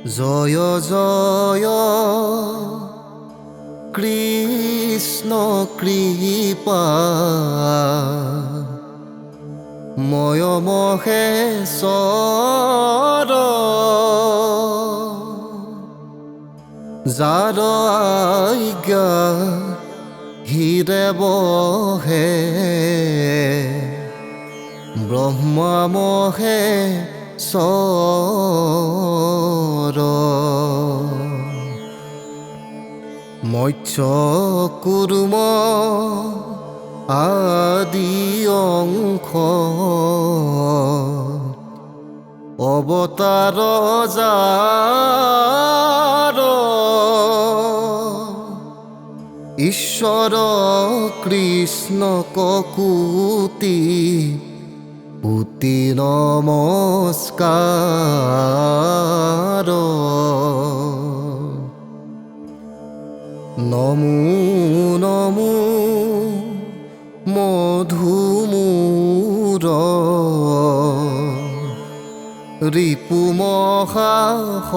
জয় জয় কৃষ্ণ কৃপা ময় মহেশ্বৰ যাৰ আজ্ঞা হীৰে বহে ব্ৰহ্মা মহেশ্বৰ মৎস্য কুৰ্ম আদি অংশ অৱতাৰ যাৰ ঈশ্বৰ কৃষ্ণ ককুতি পুতি নমস্কাৰ নমো নমো মধুমূৰ ৰিপু মহাহৰি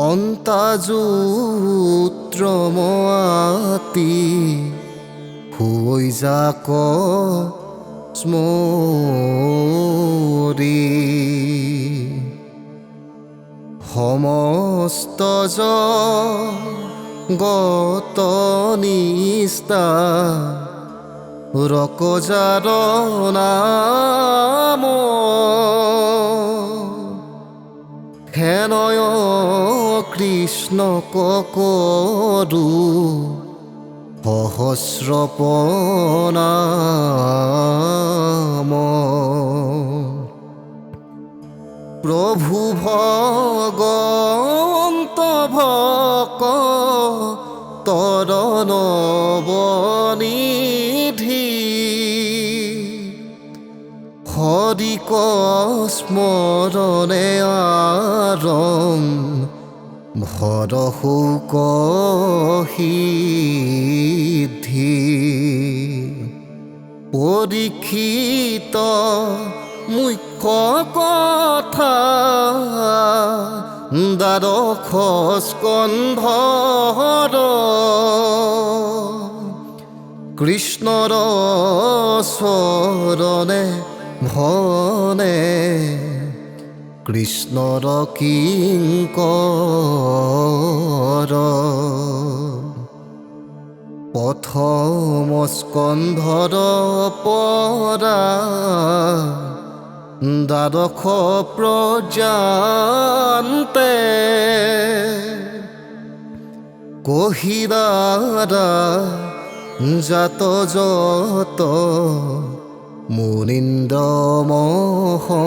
অন্তাজোত্ৰ মাতি হৈ যাক স্মৰি সমস্ত জগত নিষ্ঠা ৰকজাৰ নাম হেনয় কৃষ্ণ ককৰু সহস্ৰ প্ৰণাম প্ৰভু ভগৱন্ত ভকতৰ নৱনিধি হৰিক স্মৰণে আৰম্ভৰ শোক সিদ্ধি পৰীক্ষিত মুখ্য কথা দ্বাদশ স্কন্ধৰ কৃষ্ণৰ চৰণে ভনে কৃষ্ণৰ কিংকৰ প্ৰথম স্কন্ধৰ পৰা দ্বাদশ পৰ্যন্তে কহিদাৰা জাত যত মুনীন্দ্ৰ মহন্তে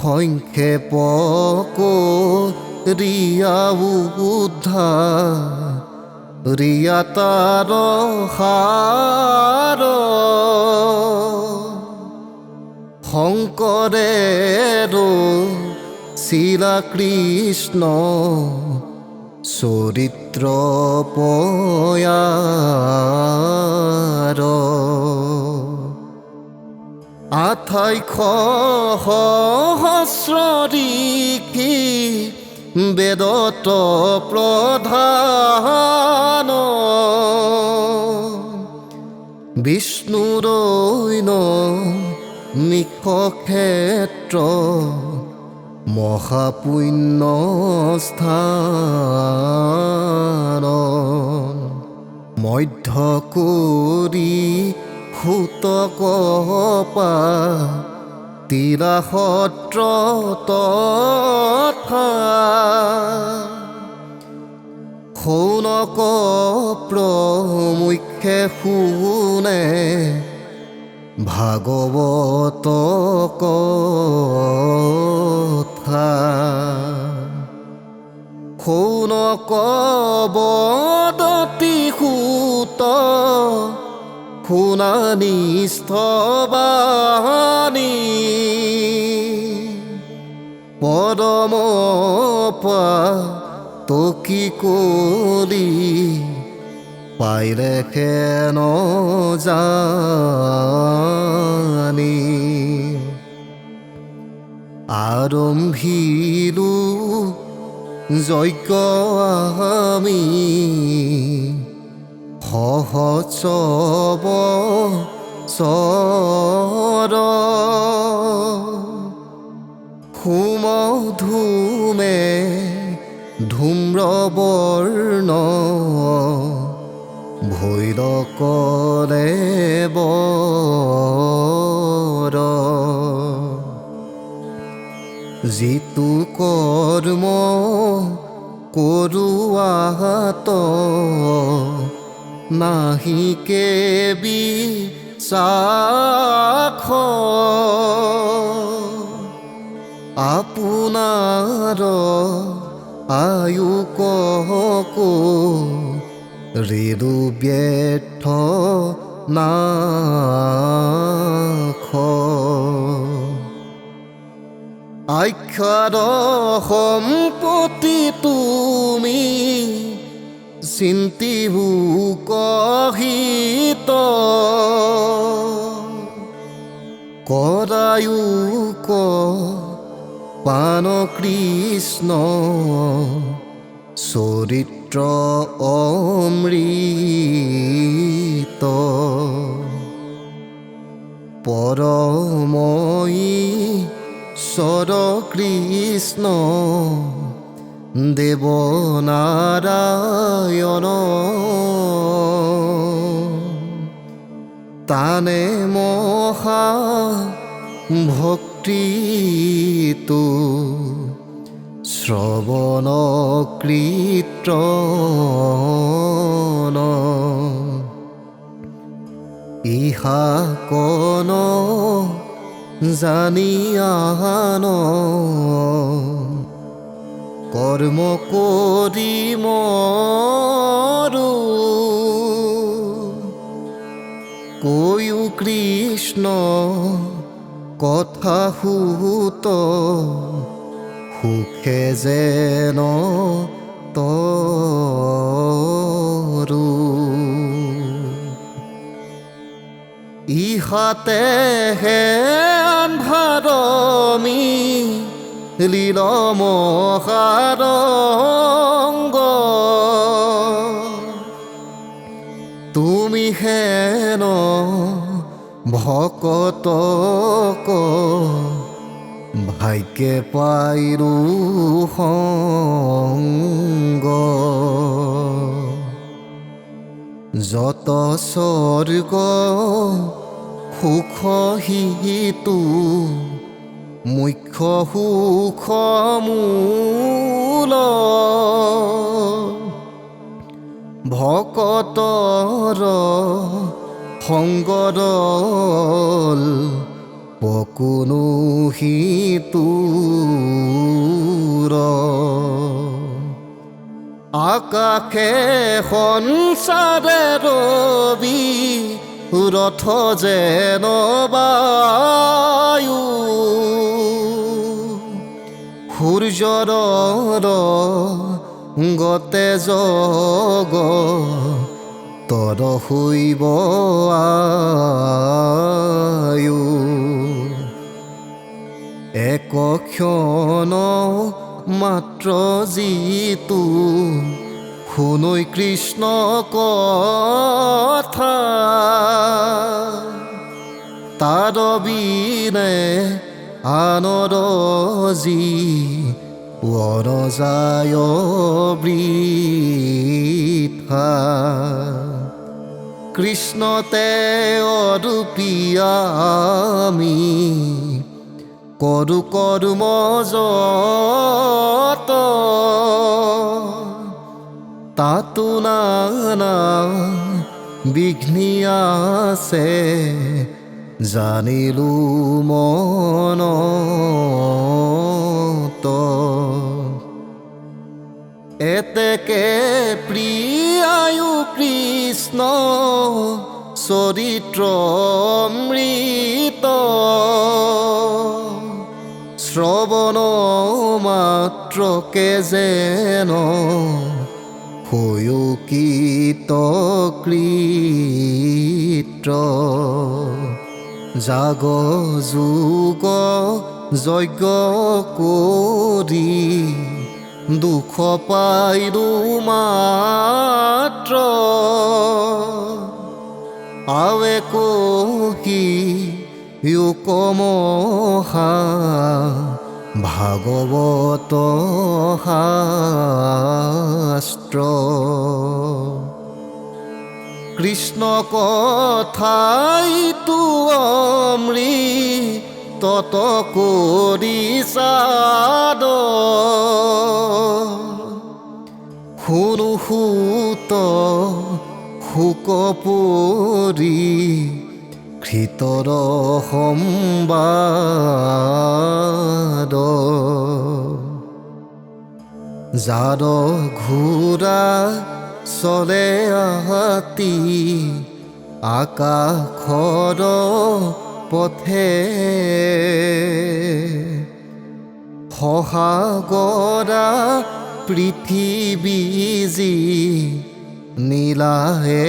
সংক্ষেপ ৰিয়া বুদ্ধা ৰিয়াতাৰ সাৰ শংকৰেৰো শ্ৰীলা কৃষ্ণ চৰিত্ৰ পয়াৰ আঠাইশ সহস্ৰ ঋষি বেদত প্ৰধান বিষ্ণুৰ নিশ ক্ষেত্ৰ মহাপুণ্য স্থান মধ্য কৰি সুতকপা তিৰাসত্ৰ তথা শৌনক প্ৰমুখ্যে শুনে ভাগৱত কথা শৌনক বদতি সুত শুনা নিষ্ঠবাণী পৰম তকি কৰি পাইলে হেন জানি আৰম্ভিলো যজ্ঞ আমি সহস্ৰ বছৰ সুমধুমে ধূম্ৰবৰ্ণ ভৈৰকলে বৰ যিটো কৰ্ম কৰোৱাত নাহিকে বিশ্বাস আপোনাৰ আয়ুককো হৃদু ব্যৰ্থ নাখ আখ্যাৰ সম্পত্তি তুমি চিন্তিহু কহিত কৰায়ুক পান কৃষ্ণ চৰিত্ৰ অমৃত পৰময়ী ঈশ্বৰ কৃষ্ণ দেৱ নাৰায়ণ তানে মহা ভক্তিটো শ্ৰৱণ কীৰ্তন ইহা কন জানিয়ান কৰ্ম কৰি মৰো কৈও কৃষ্ণ কথা সুত সুখে যেন তৰু ইহাতে হে আন্ধাৰমি লীলমহাৰংগ তুমি হেন ভকতক ভাগ্যে পাইৰো সংগ যত স্বৰ্গ সুখ হিতু মুখ্য সুখ মূল ভকতৰ সংগদল পকুনো হিতুৰ আকাশে সঞ্চাৰে ৰবি ৰথ যেন বায়ু সূৰ্যৰ গতে জগ তৰ শৈব আয়ু এক ক্ষণ মাত্ৰ যিটো শুনৈ কৃষ্ণ কথা তাৰ বিনে আনৰ যি ৱৰ যায় বৃথা কৃষ্ণতে অৰূপিয়ামি কৰো কৰ্ম যত তাতো নানা বিঘ্নি আছে জানিলো মনত এতেকে প্ৰিয়ায়ু কৃষ্ণ চৰিত্ৰ অমৃত শ্ৰৱণ মাত্ৰকে যেন হয়ুকিত কৃত্ৰ জাগ যোগ যজ্ঞ কৰি দুখ পাইৰো মাত্ৰ আৱে কহি কমহা ভাগৱত শাস্ত্ৰ কৃষ্ণ কথাইতো অমৃত কৰি সাদ শুনো সুত শোক পৰি ক্ষিতৰ সম্বাদ যাৰ ঘোঁৰা চলে হাতী আকাশৰ পথে সহাগৰা পৃথিৱী যি নীলাহে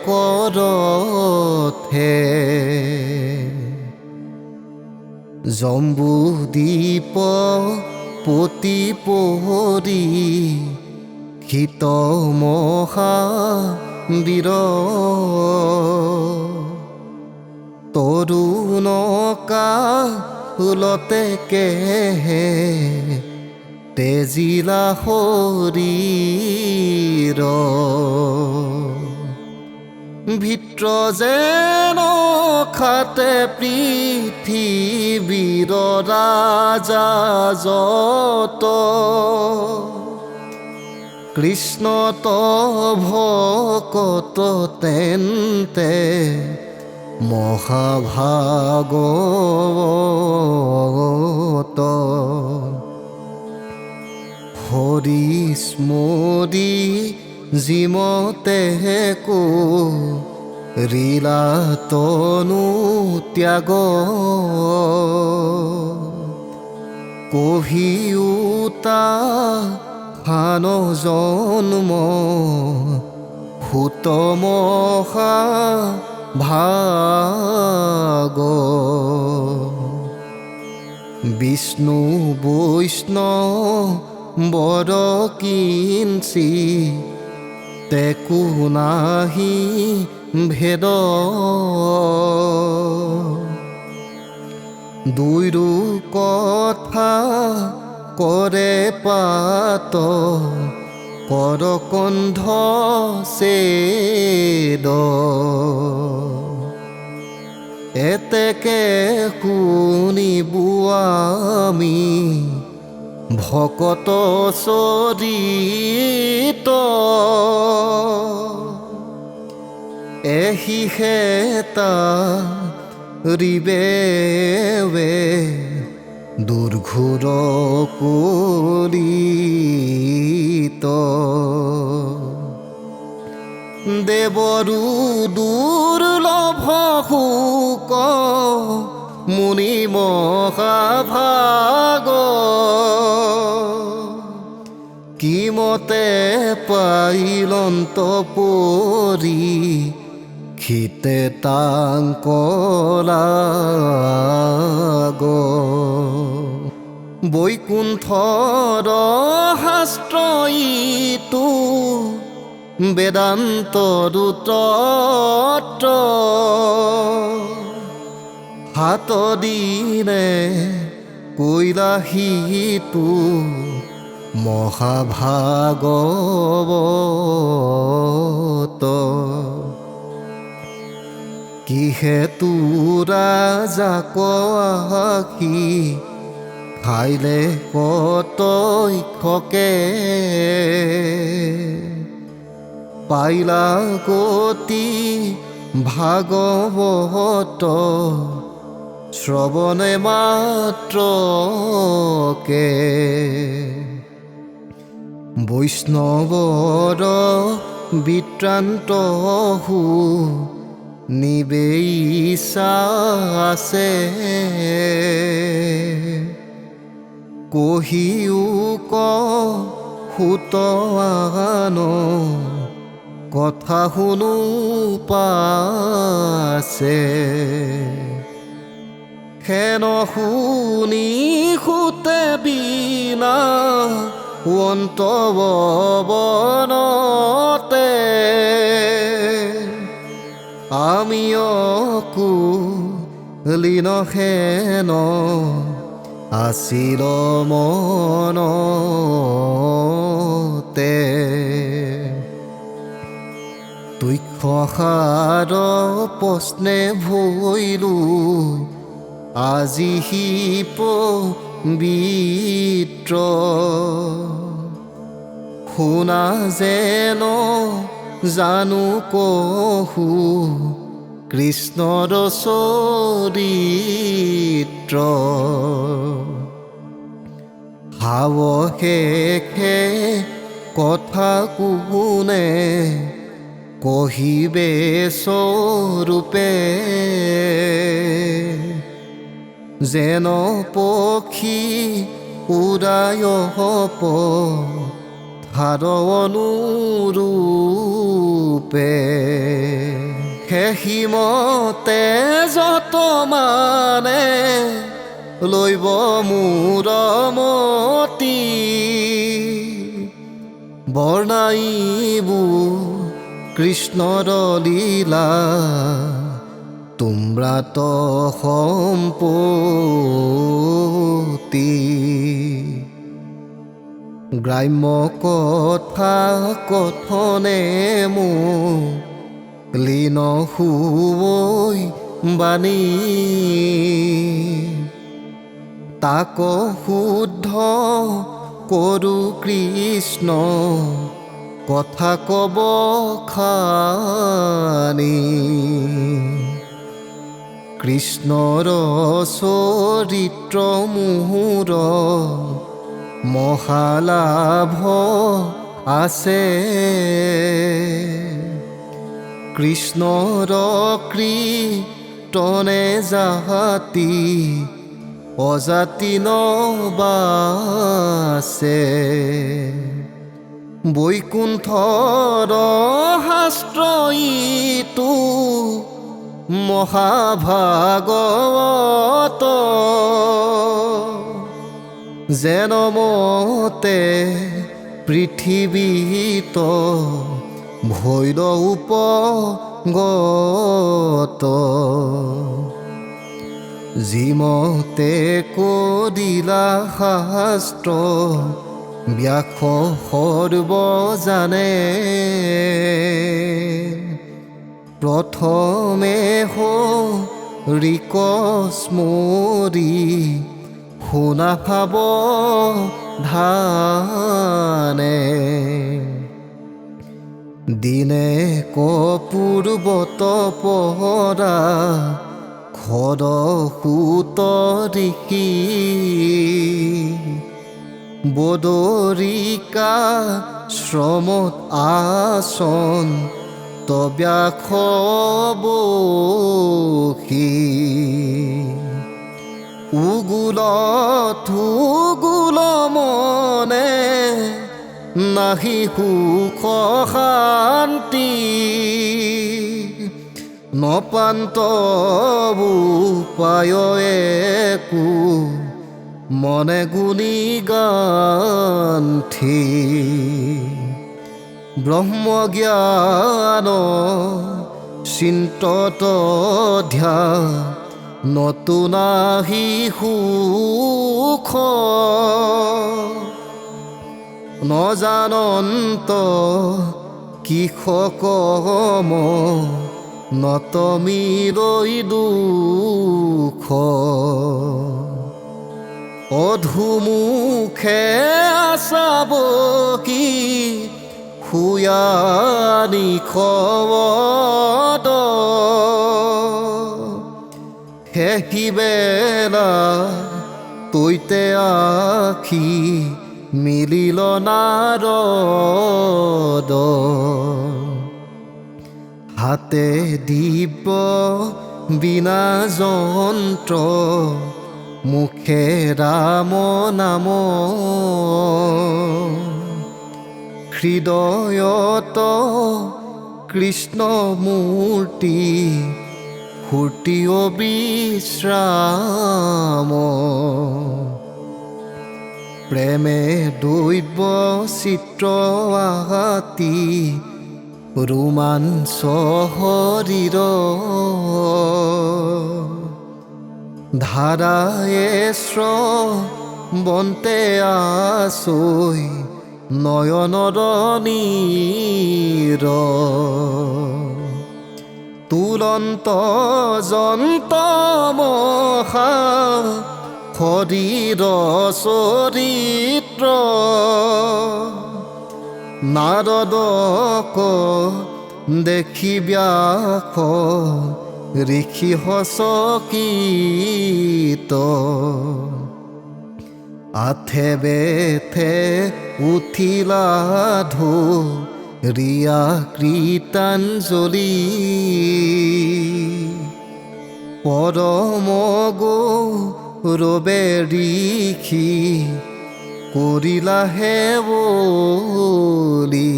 কৰথে জম্বুদ্বীপ পতি পৰি শীত মহাবীৰ তৰুণকা ফুলতে কেহে তেজিলা শৰীৰ ভিত্ৰ যেন খাতে পৃথিৱীৰ ৰাজা যত কৃষ্ণত ভকত তেন্তে মহাভাগৱত হৰি স্মৰি জিমতে কৰিলা তনু ত্যাগ কহিউতা হান জন্ম সুত মহা ভাগ বিষ্ণু বৈষ্ণৱৰ কিঞ্চি তেকো নাহি ভেদ দুইৰো কথা কৰে পাত কৰ কণ্ঠ ছেদ এতেকে শুনিবো আমি ভকত চৰিত এহিহেতা ৰিবে দুৰ্ঘোৰ কৰিত দেৱৰো দুৰ্লভ শোক মুনি মহাভাগ কিমতে পাইলন্ত পৰি ক্ষিতে তাংকলাগ বৈকুণ্ঠৰ শাস্ত্ৰ ইটো বেদান্তৰ তত্ত্ব হাত দিনে কৈলাসীটো মহাভাগৱত কিহেতু ৰাজাক আঁকি খাইলে কতক্ষকে পাইলা গতি ভাগৱত শ্ৰৱণে মাত্ৰকে বৈষ্ণৱৰ বিত্ৰান্ত হো নিবেইছা আছে কহিও ক সুতৱান কথা শুনো পাছে খেন শুনি সুতে বিনা অন্তবনতে আমিয়কো লীন হেন আছিল মনতে তুক্ষসাৰ প্ৰশ্নে ভৈলো আজি সি পবিত্ৰ শুনা যেন জানো কহু কৃষ্ণৰ চৰিত্ৰ সাৱশেষে কথা কোনে কহিবে স্বৰূপে যেন পক্ষী উৰায় পথাৰ অনুৰূপে সেইমতে যত মানে লৈব মোৰ মতি বৰ্ণাইবো কৃষ্ণৰ লীলা তুম্ৰাত সম্পত্তি গ্ৰাম্য কথা কথনে মোক লীন শুৱৈ বাণী তাক শুদ্ধ কৰো কৃষ্ণ কথা কব খানি কৃষ্ণৰ চৰিত্ৰ মোৰ মহালাভ আছে কৃষ্ণৰ কীৰ্তনে জাতি অজাতি নবাছে বৈকুণ্ঠৰ শাস্ত্ৰ ইটো মহাভাগৱত যেন মতে পৃথিৱীত ভৈল উপগত যিমতে কদিলা শাস্ত্ৰ ব্যাস সৰ্বজানে প্ৰথমে হৰিক স্মৰি শুনা সাৱধানে দিনে কপূৰ্বত পৰা খৰ সুত ঋষি বদৰিকা শ্ৰমত আসন তব্যাস বসি উগুলত উগুল মনে নাহি সুখ শান্তি নপান্তবু পায় একো মনে গুণী গান্থি ব্ৰহ্মজ্ঞান চিন্তত ধ্যানতো নাহি সুখ নজানন্ত কৃষকম নতমিলৈ দুখ অধুমুখে আচাব কি শুয়ানি খবদ হেহিবেলা তৈতে আখি মিলিল নাৰদ হাতে দিব্য বিনা যন্ত্ৰ মুখে ৰাম নাম হৃদয়ত কৃষ্ণ মূৰ্তি ফূৰ্তি বিশ্ৰাম প্ৰেমে দৈৱ চিত্ৰ আতি ৰোমাঞ্চ শৰীৰ ধাৰায়ে বন্তে আছৈ নয়নৰ নীৰ তুলন্ত জন্ত মহা শৰীৰ চৰিত্ৰ নাৰদক দেখি ব্যাস ঋষি হচকিত আথে বেথে উঠিলা ৰিয়া কৃতাঞ্জলি পৰম গৌৰৱে ঋষি কৰিলা হে বুলি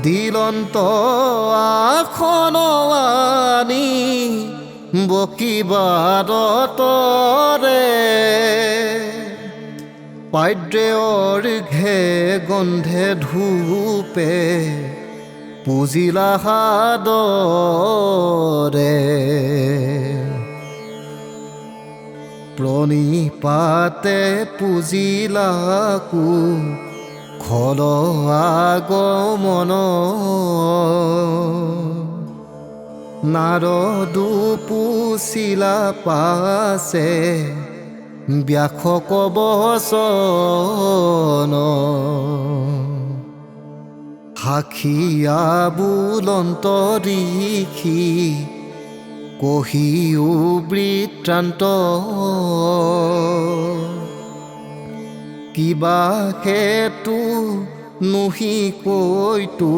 দিলন্ত আসনৱানী বকিবাৰতৰে পাদ্যৰ ঘে গন্ধে ধূপে পূজিলা সাদৰে প্ৰণিপাতে পূজিলাকো খল আগমন নাৰদো পুছিলা পাছে ব্যাস বচন সাক্ষীয়া বুলন্ত ঋষি কহিও বৃত্তান্ত কিবা হেতু নুহি কৈতো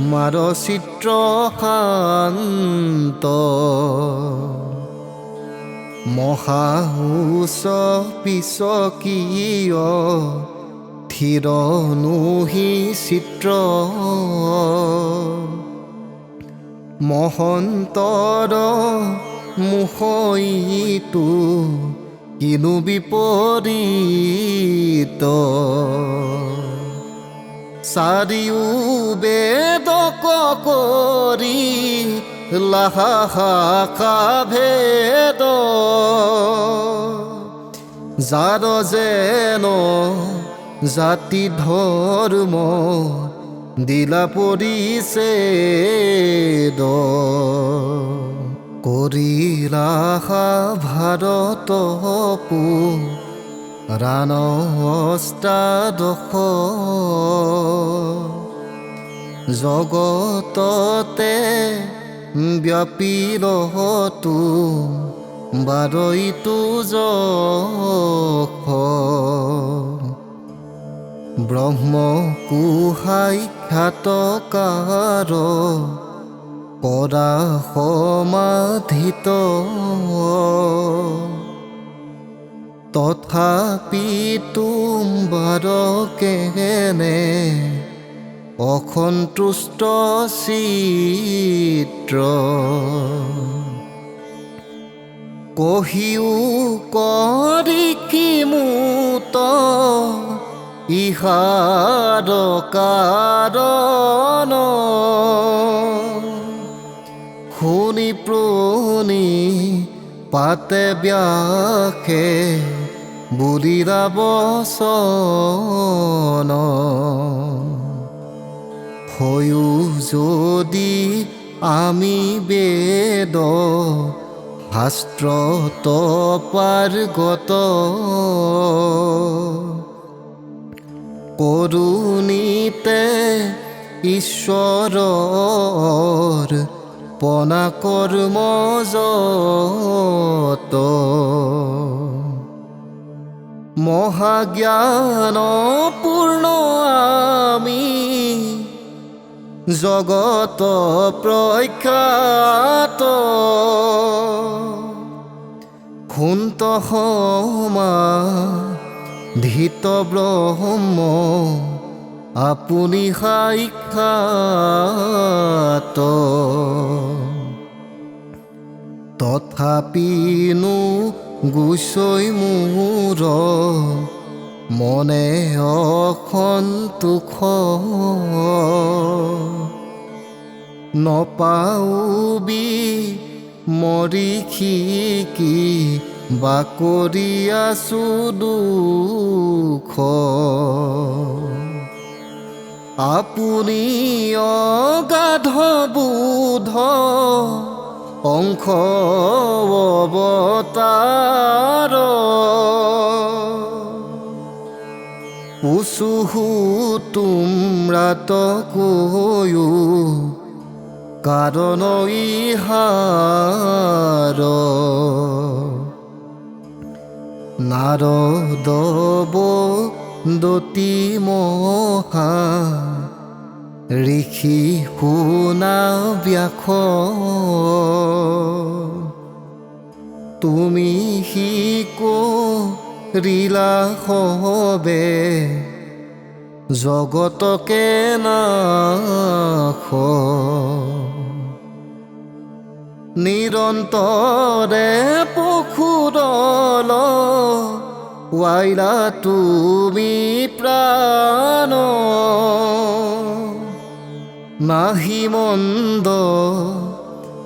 মাৰ চিত্ৰ শান্ত মহাউচ পিছকীয় থিৰ নুহি চিত্ৰ মহন্তৰ মুখইতো কিনো বিপৰীত চাৰিও বেদক কৰি লাহাকা ভেদ যাৰ যেন জাতি ধৰ্ম দিলা পৰিছে কৰিলা ভাৰত পুৰাণ অষ্টাদশ জগততে ব্যাপিলতো বাৰইতো যশ ব্ৰহ্ম কুসাক্ষাৎকাৰ কৰা সমাধিত তথাপি তুম্বাৰ কেনে অসন্তুষ্ট চিত্ৰ কহিও কৰি কি মুত ইহাৰ কাৰণ শুনি প্ৰণি পাতে ব্যাসে বুলিলা বচন হৈও যদি আমি বেদ শাস্ত্ৰত পাৰ্গত কৰুণীতে ঈশ্বৰৰ পনা কৰ্ম যত মহাজ্ঞান পূৰ্ণ আমি জগত প্ৰখ্যাত খুন্ত সমা ধৃত ব্ৰহ্ম আপুনি সাক্ষাৎ তথাপিনো গুচৈ মোৰ মনে অসন্তোষ নপাউবি মৰিষিকি বাকৰি আছো দুখ আপুনি অগাধ বুধ অংশ অৱতাৰ পুছুহু তুমৰাত কৈও কাৰণ ইহাৰ নাৰদব দতি মহা ঋষি শুনা ব্যাস তুমি কৰিলা সবে জগতকে নাশ নিৰন্তৰে পশুদল ৱাইলা তুমি প্ৰাণ নাহি মন্দ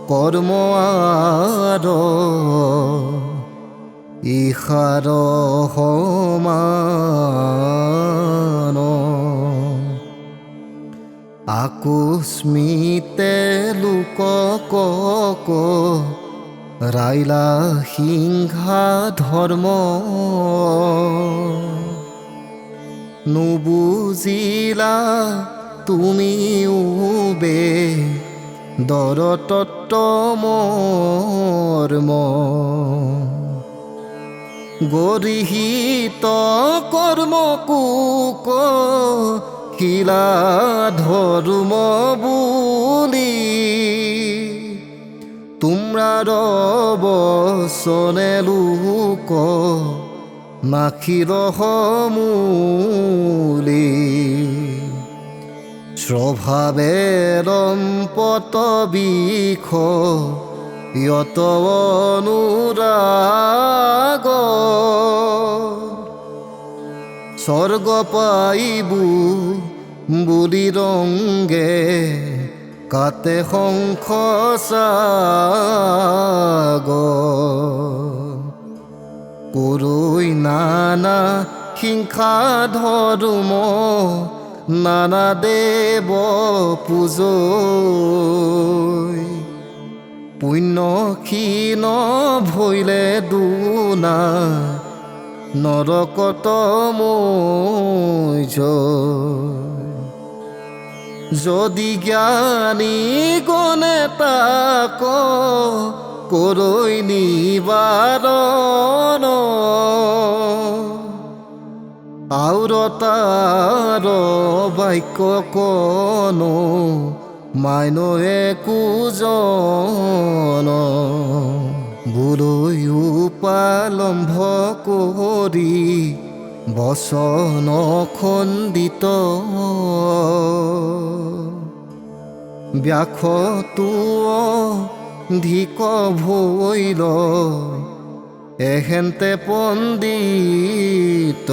কৰ্ম আৰ ইহাৰ সমান আকস্মিতে লোকক ৰাইলা সিংহা ধৰ্ম নুবুজিলা তুমিও বে দৰতত্ব মৰ্ম গৰিহীত কৰ্ম কুক শিলা ধৰ্ম বুলি তুমৰাৰ বচনে লোক নাখিৰ সমূলি স্বভাৱে ৰম্পত বিষ ইয়ত অনুৰাগ স্বৰ্গ পাইবু বুলি ৰংগে কাতে শংখ পুৰুই নানা হিংসা ধৰ্ম নানা দেৱ পূজৈ পুণ্য ক্ষীণ ভৈলে দুনা নৰকত মই যদি জ্ঞানী গণে তাক কৰৈ নিবাৰণ আউৰতাৰ বাক্য কনো মাইনয়ে কুজন বুলৈ উপালম্ভ কৰি বচন খণ্ডিত ব্যাসতো ধিক ভৈল এহেন্তে পণ্ডিত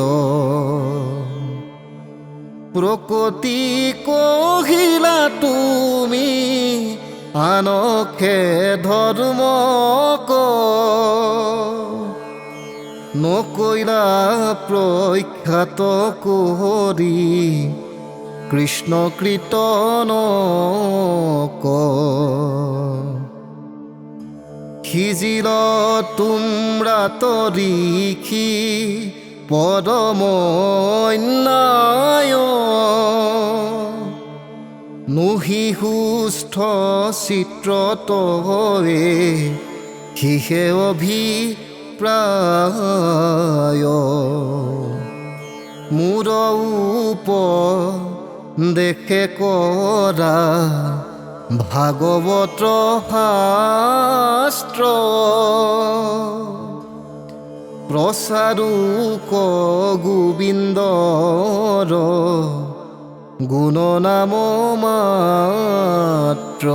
প্ৰকৃতি কহিলা তুমি আনকে ধৰ্ম নকৈলা প্ৰখ্যাত কৰি কৃষ্ণ কীৰ্তন সিজিল তুমৰাত ঋষি পৰম অন্যায় নুহি সুস্থ চিত্ৰতয়ে সিহে অভিপ্ৰায় মোৰ উপদেশে কৰা ভাগৱত শাস্ত্ৰ প্ৰচাৰোক গোবিন্দৰ গুণ নাম মাত্ৰ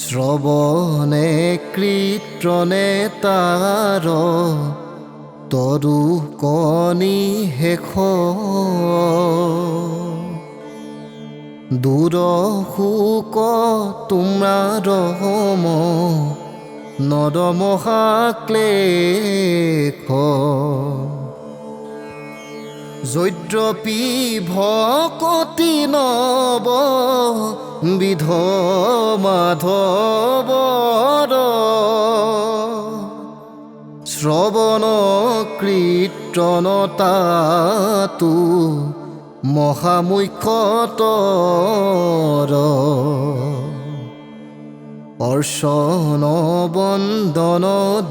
শ্ৰৱণে কীৰ্তনে তাৰ তৰু কণী শেষ দূৰ শোক তোমাৰ নৰমহাক্লেশ যদ্যপি ভকতি নব বিধ মাধৱৰ শ্ৰৱণ কীৰ্তন তাতো মহামুখ্যতৰ অৰ্চন বন্দন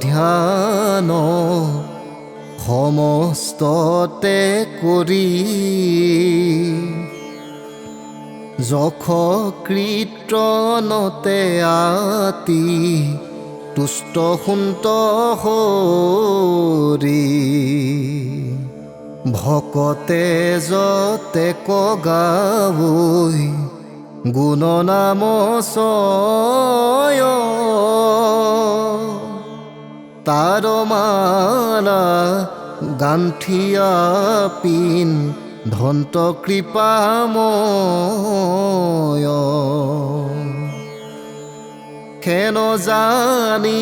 ধ্যান সমস্ততে কৰি যখ কীৰ্তনতে আতি তুষ্ট সুন্ত হৰি ভকতে যতে গাৱৈ গুণ নাম চয় তাৰ মালা গান্ঠিয়া পিন ধন্ত কৃপাময় খেন জানি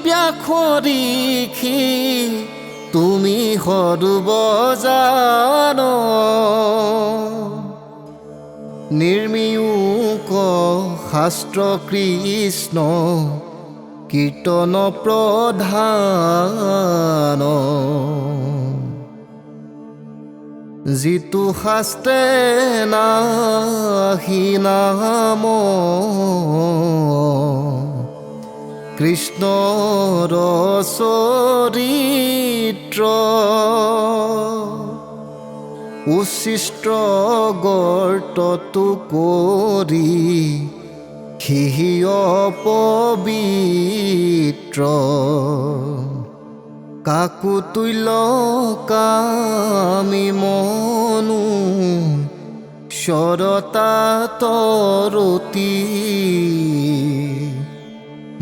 ব্যাখৰিখি তুমি সৰ্বজান নিৰ্মিয়ুক শাস্ত্ৰ কৃষ্ণ কীৰ্তন প্ৰধান যিটো শাস্ত্ৰে নাহি নাম কৃষ্ণৰ চৰিত্ৰ উচ্ছিষ্ট গৰ্তটো কৰি সিহিয় পবিত্ৰ কাকো তুল্য কামি মনু সৰতা তৰতি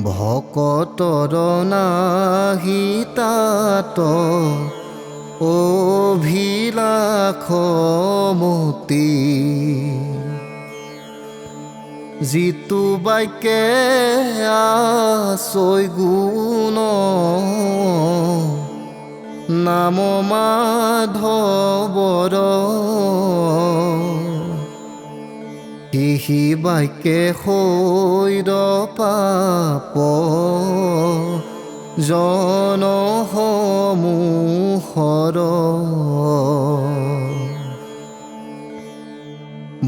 ভকতৰ নাহি তাত অভিলাষমতি যিটো বাক্যে আছৈ গুণ নাম মাধৱৰ সিহি বাক্যে হৈৰ পাপ জনসমূহৰ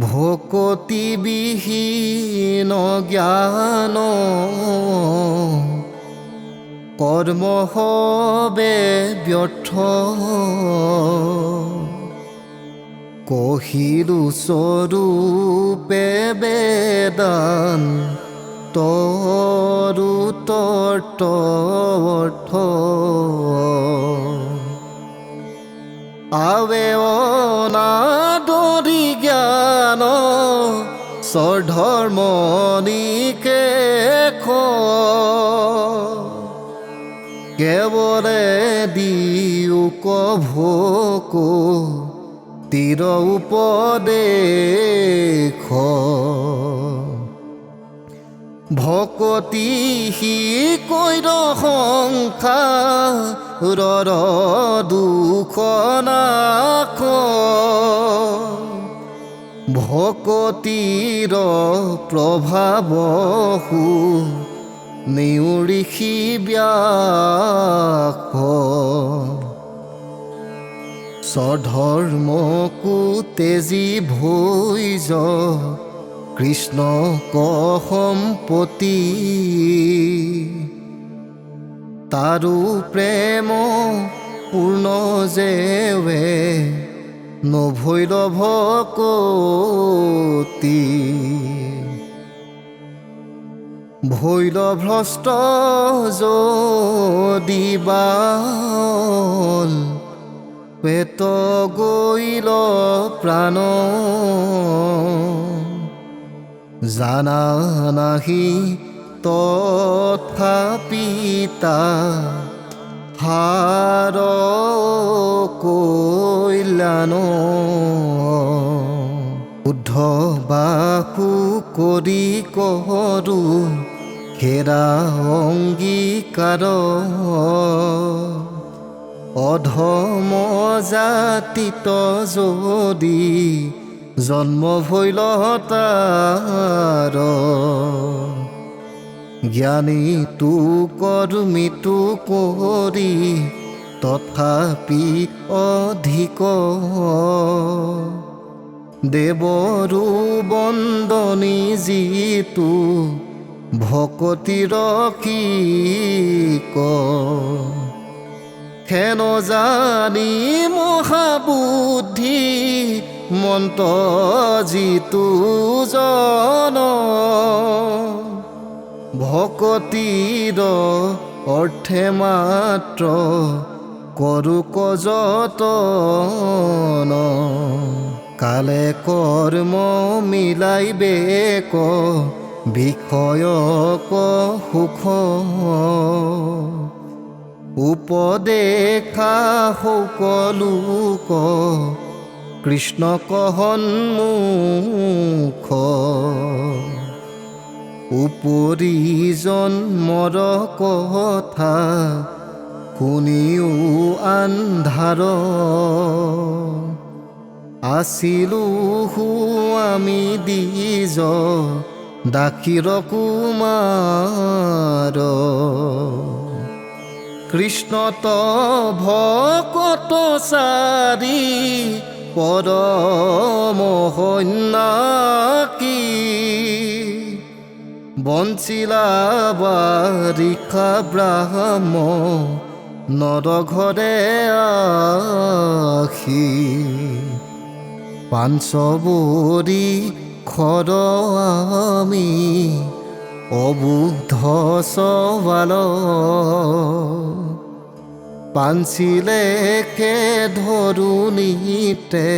ভকতি বিহীন জ্ঞান কৰ্ম হবে ব্যৰ্থ কহিলো স্বৰূপে বেদান তৰু তৰ্ত আৱে অনাদৰি জ্ঞান স্বধৰ্ম নিকেশ কেৱলে দিয়োক ভোক তীৰ উপদেশ ভকতি হি কৈৰ সংসাৰৰ দুখ নাশ ভকতিৰ প্ৰভাৱ নিউঋষি ব্যাস স্বধৰ্মকো তেজি ভৈজ কৃষ্ণ সম্পতি তাৰো প্ৰেম পূৰ্ণ যেৱে নভৈৰৱ ভকতি ভৈল ভ্ৰষ্ট যদি বাল পেট গৈল প্ৰাণ জানা নাহি তথাপিতা হাৰ কল্যাণ শুদ্ধ বাকু কৰি কৰো হেৰা অংগীকাৰ অধম জাতিত যদি জন্ম ভৈল তাৰ জ্ঞানী তু কৰ্মীটো কৰি তথাপি অধিক দেৱৰো বন্দনী যিটো ভকতিৰ কি হেন জানি মহাবুদ্ধি মন্ত যিটো জন ভকতিৰ অৰ্থে মাত্ৰ কৰো কযতন কালে কৰ্ম মিলাইবে বিষয়ক সুখ উপদেশা সকলোক কৃষ্ণক সন্মুখ উপৰি জন্মৰ কথা শুনিও আন্ধাৰ আছিলো আমি দ্বিজ দাসীৰ কুমাৰ কৃষ্ণত ভকত চাৰি পৰম সন্ন্যাসী বঞ্চিলা বাৰিষা ব্ৰাহ্ম নৰঘৰে আশী পাঞ্চবৰী খৰ আমি অবুদ্ধ সবাল পাঞ্চিলে কে ধৰুণীতে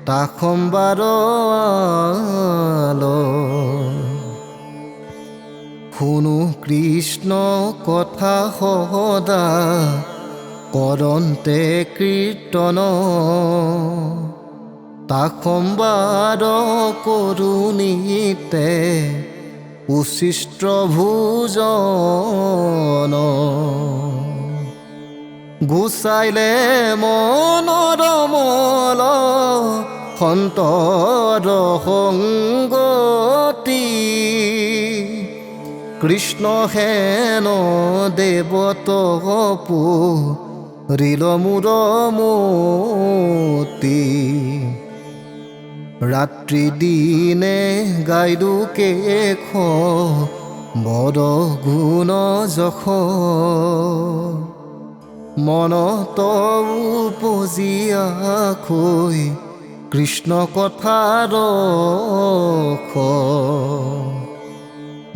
তাখম্বাৰ শুনো কৃষ্ণ কথা সদা কৰন্তে কীৰ্তন তাখম্বাৰ কৰোণীতে উচিষ্ট ভোজন গুচাইলে মনৰ মল সন্তৰ সংগতি কৃষ্ণ হেন দেৱতপু ৰিল মূৰ মতি ৰাত্ৰি দিনে গাইলো কেশ বৰ গুণ যশ মনত উপজিয়াকৈ কৃষ্ণ কথাৰ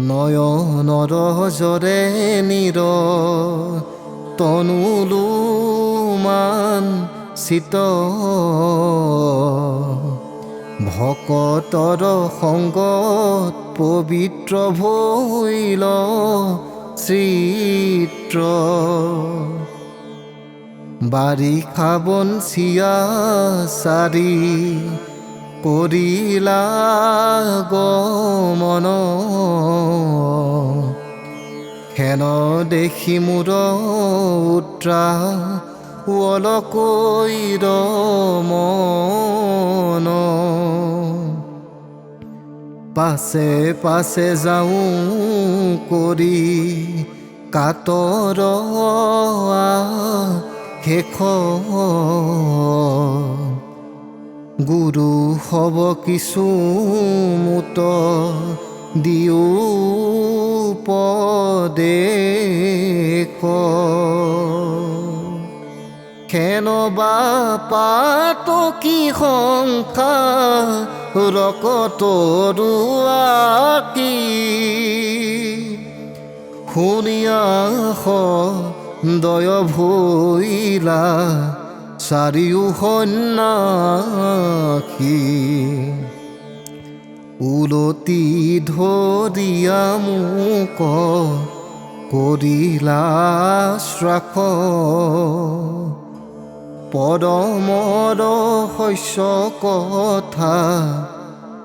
নয়নৰ জৰে নীৰ তনুলো মান চিত ভকতৰ সংগত পবিত্ৰ ভৈল চিত্ৰ বাৰিষা বনচিয়া চাৰি কৰিলা গমন হেন দেখি মূৰ উত্ৰা অলকৈৰ মন পাছে পাছে যাওঁ কৰি কাতৰ শেষ গুৰু হব কিছু মুত দিও উপদেশ খেন বা পাত কি সংখ্যা ৰকতৰু আকি শুনিয়া দয় ভৈলা চাৰিও সন্যাসী উলটি ধৰিয়া মোক কৰিলা শ্ৰাস পৰমৰ শস্য কথা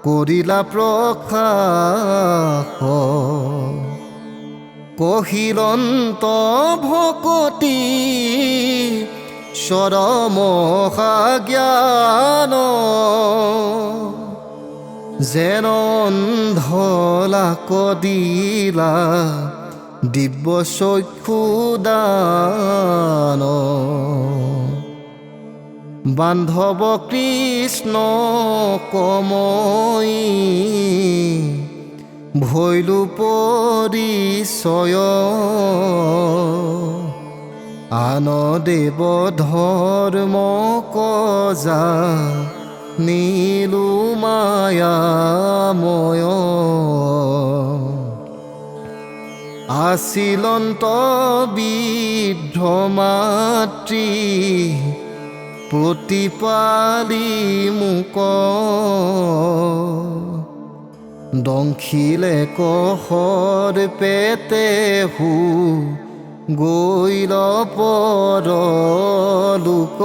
কৰিলা প্ৰকাশ কহিলন্ত ভকতি চৰমহা জ্ঞান যেন অন্ধলাক দিলা দিব্য চক্ষু দান বান্ধৱ কৃষ্ণ কমই ভৈলু পৰিচয় আন দেৱ ধৰ্ম কজা নীলু মায়াময় আছিলন্ত বৃদ্ধ মাতৃ প্ৰতিপালি মোক দংখিলে কহৰ পেটে হু গৈল পৰলোক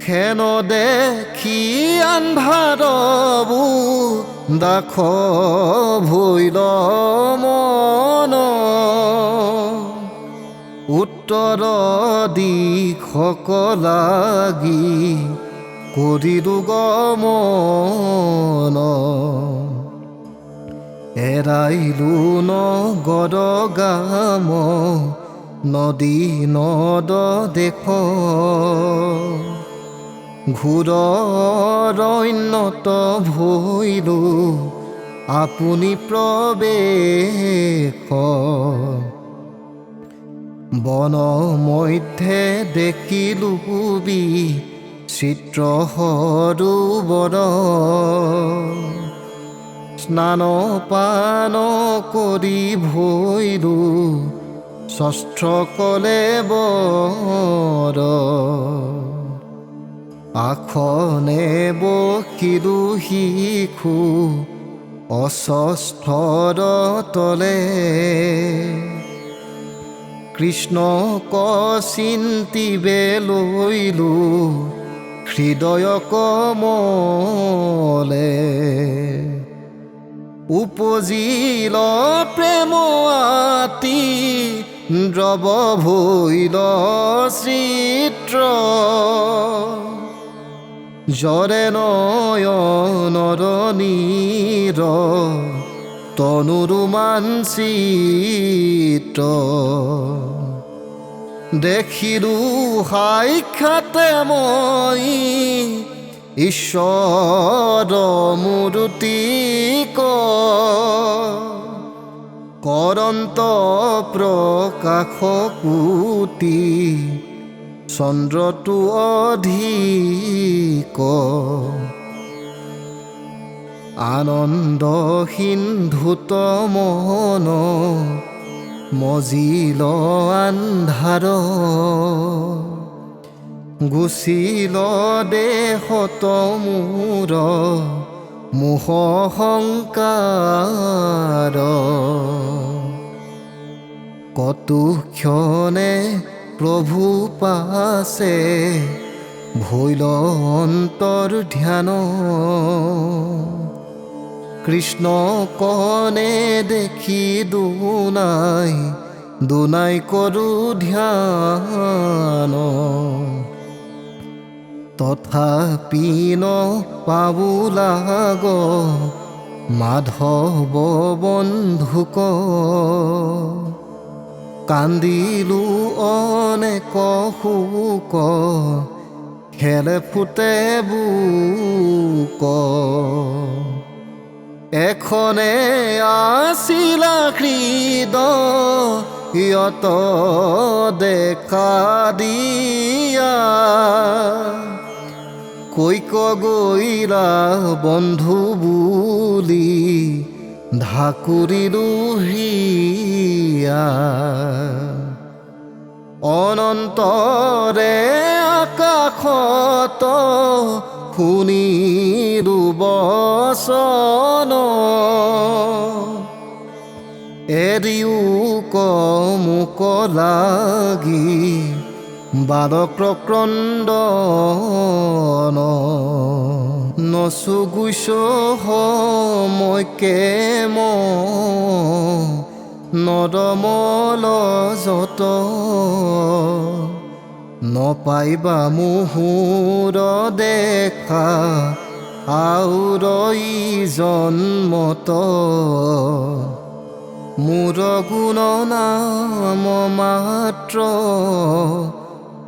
খেন দেখি আন্ধাৰবু দাখ ভৈল মন উত্তৰ দিশক লাগি কৰিলো গমন এৰাইলো নগৰ গাম নদী নদ দেশ ঘোৰ অৰণ্যত ভৈলো আপুনি প্ৰৱেশ বন মধ্যে দেখিলো চিত্ৰ সৰোবৰ স্নান পান কৰি ভৈলো ষষ্ঠ কলেবৰ আসনে বহিলো শিশু অস্বস্থৰ তলে কৃষ্ণক চিন্তিবে লৈলো হৃদয় কমলে উপজিল প্ৰেম আতি দ্ৰৱ ভৈল চিত্ৰ জৰে নয়নৰ নীৰ তনুৰু মানচিত্ৰ দেখিলো সাক্ষাতে মই ঈশ্বৰ মূৰ্তিক কৰন্ত প্ৰকাশ কোটি চন্দ্ৰটো অধিক আনন্দ সিন্ধুত মন মজিল আন্ধাৰ গুচিল দেহত মোৰ মোহ সংকাৰ কতু ক্ষণে প্ৰভু পাছে ভৈল অন্তৰ ধ্যান কৃষ্ণ কনে দেখি দুনাই কৰো ধ্যান তথাপি ন পাবুলাগ মাধৱ বন্ধুক কান্দিলো অনেক শোক খেলে ফুটে বুক এখনে আছিলা হৃদয়ত দেখা দিয়া কৈক গৈলা বন্ধু বুলি ঢাকুৰিলো হিয়া অনন্তৰে আকাশত শুনিলো বচন এৰিও মোক লাগি বালক ক্ৰন্দন নচুগুইছ সময়কে নদমল যত নপাইবা মুহুৰ দেখা আউৰই জন্মত মোৰ গুণ নাম মাত্ৰ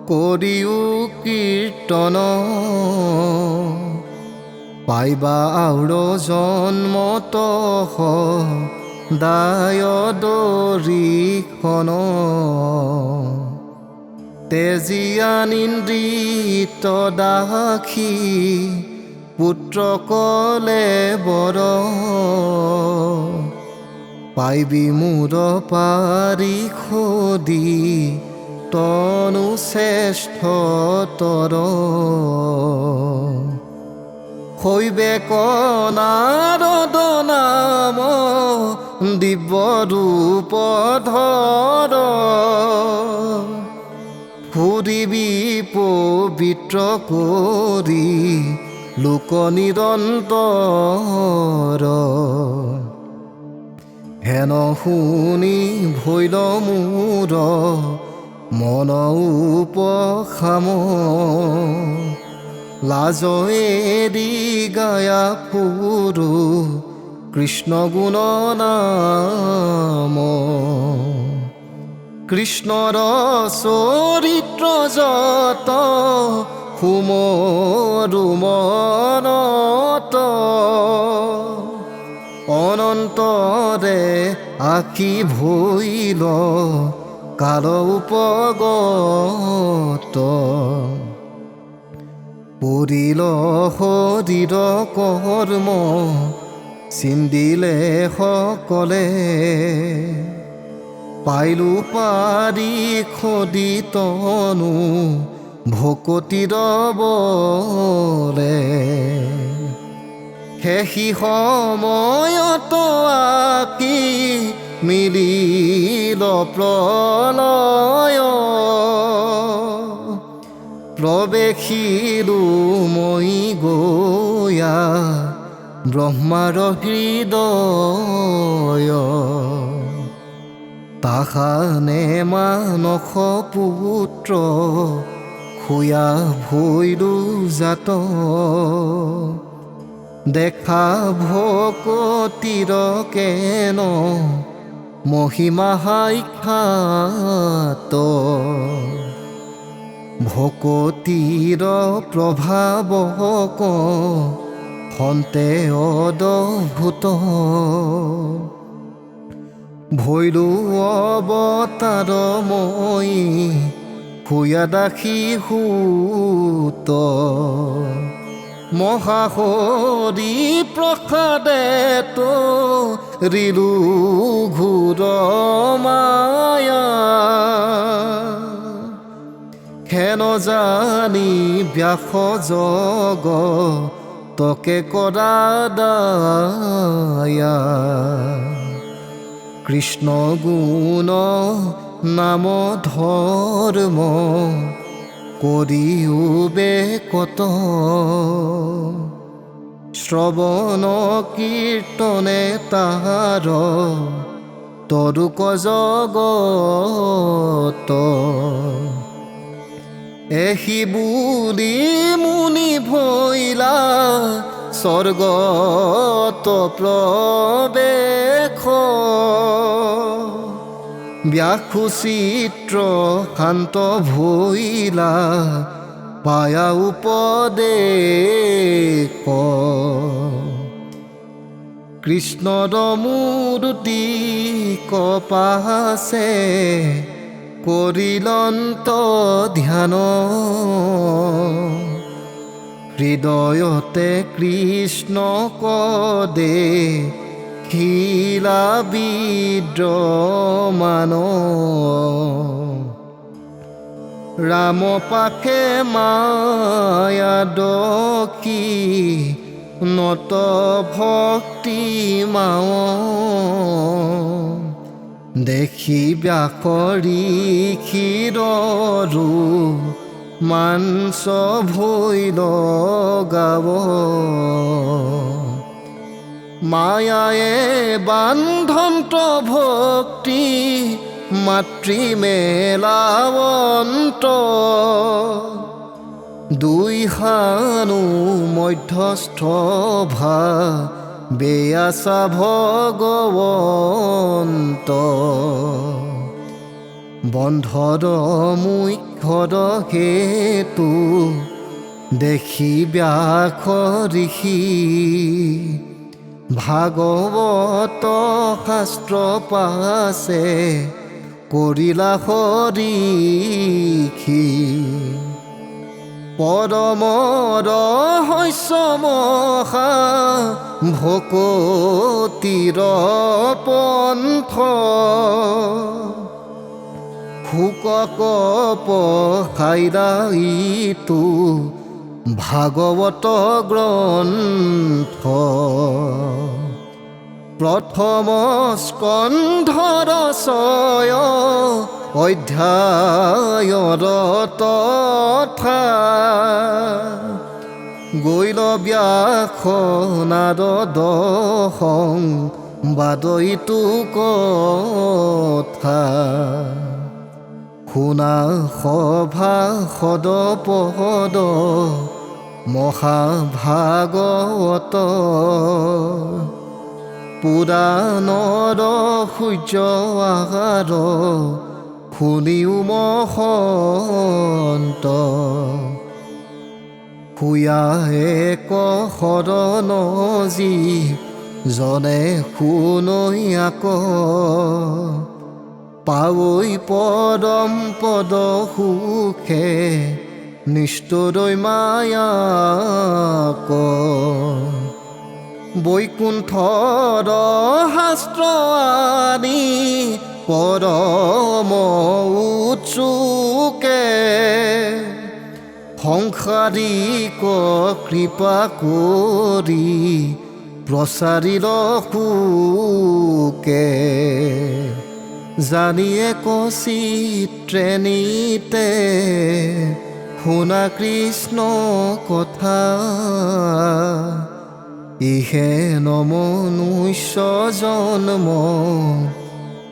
কৰিও কীৰ্তন পাইবা আউৰ জন্মত দায় দৰিখন তেজিয়া নিন্দ্ৰিত দাসী পুত্ৰ কলে বৰ পাইবি মূৰ পাৰি খদি তনু শ্ৰেষ্ঠ তৰ হৈবে কনাৰদ নাম দিব্য ৰূপ ধৰ ফুৰিবি পবিত্ৰ কৰি লোক নিৰন্তৰ হেন শুনি ভৈল মোৰ মন উপশাম লাজ এৰি গায়া ফুৰো কৃষ্ণ গুণ নাম কৃষ্ণৰ চৰিত্ৰ যত সুমৰু মনত অনন্তৰে আঁকি ভৈল কাল উপগত পৰিল শৰীৰ কৰ্ম চিন্দিলে সকলে পাইলো পাৰি খদি তনু ভকতিৰ বলে শেষি সময়ত আঁকি মিলিল প্ৰলয় প্ৰৱেশিলো মই গয়া ব্ৰহ্মাৰ হৃদয় তাহানে মানস পুত্ৰ খুয়া ভৈলো জাত দেখা ভকতিৰ কেন মহিমা সাক্ষাৎ ভকতিৰ প্ৰভাৱক সন্তে অদ্ভুত ভৈলো অৱতাৰ মই খুয়া দাসী সূত মহাহৰি প্ৰসাদে তো ৰিলু ঘোৰ মায়া হেন জানি ব্যাস জগ তকে কৰা দায়া কৃষ্ণ গুণ নাম ধৰ্ম কৰিও বেকত শ্ৰৱণ কীৰ্তনে তাহাৰ তৰুক জগত এহি বুলি মুনি ভৈলা স্বৰ্গত প্ৰৱেশ ব্যাসু চিত্ৰ শান্ত ভৈলা পায়া উপদেশ কৃষ্ণৰ মূৰ্তি কপাছে কৰিলন্ত ধ্যান হৃদয়তে কৃষ্ণ কদে শিলা বিদ্যমান ৰাম পাখে মায়া দখি নত ভক্তি মাও দেখি ব্যাকৰি ক্ষীৰৰু মাংস ভৈল গাব মায়ায়ে বান্ধন্ত ভক্তি মাতৃ মেলাৱন্ত দুই হানু মধ্যস্থ ভা বেয়াসা ভগৱন্ত বন্ধৰ মুখ্যৰ হেতু দেখি ব্যাস ঋষি ভাগৱত শাস্ত্ৰ পাছে কৰিলা হৰিষি পৰম ৰহস্যমহা ভকতিৰ পন্থ শুকক পহাইৰা ইটো ভাগৱত গ্ৰন্থ প্ৰথম স্কন্ধৰ 6 অধ্যায়ৰ তথা গৈল ব্যাস নাৰদ সংবাদ ইটো কথা শুনা সভা সদ পদ মহাভাগৱত পুৰাণৰ সূৰ্য আহাৰ শুনিও মহন্ত শুয়া এক শৰণ যি জনে শুনৈ আক পাৱৈ পৰম পদ সুখে নিষ্ঠুৰৈ মায়াক বৈকুণ্ঠৰ শাস্ত্ৰ আনি পৰম উৎসুকে সংসাৰিক কৃপা কৰি প্ৰচাৰিল সুকে জানিয়ে চিত্ৰেণীতে শুনা কৃষ্ণ কথা ইহে নমনুষ্য জন্ম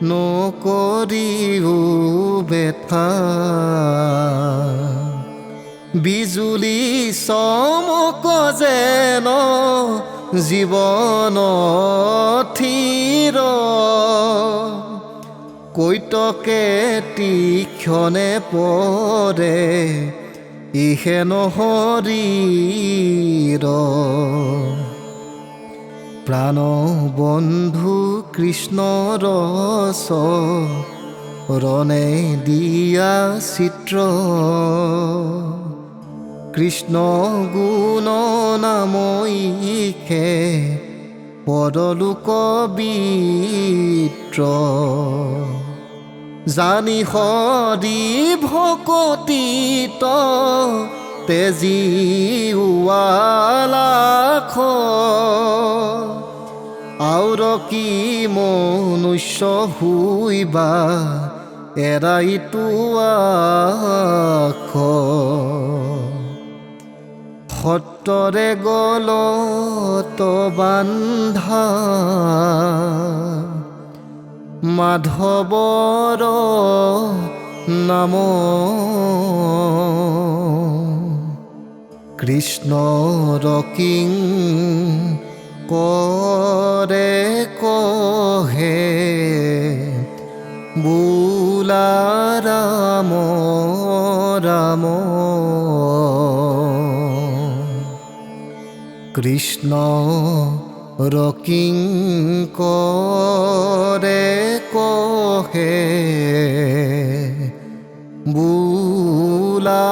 নকৰিও বেথা বিজুলী চমক যেন জীৱন থিৰ কৈতকে তীক্ষ্ণে পৰে ইহে নহৰিৰ প্ৰাণ বন্ধু কৃষ্ণৰ চৰণে দিয়া চিত্ৰ কৃষ্ণ গুণ নামইকে পৰলোক বিত্ৰ জানি হৰি ভকতিত তেজি লাখ আউৰ কি মনুষ্য হুইবা এৰাইতো আখ সত্তৰে গলত বান্ধা মাধৱৰ নাম কৃষ্ণৰ কিং কৰে কহে বোলা ৰাম ৰাম কৃষ্ণ ৰকিং কৰে কহে বোলা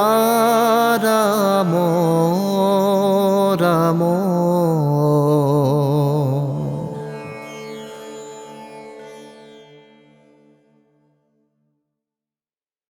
ৰাম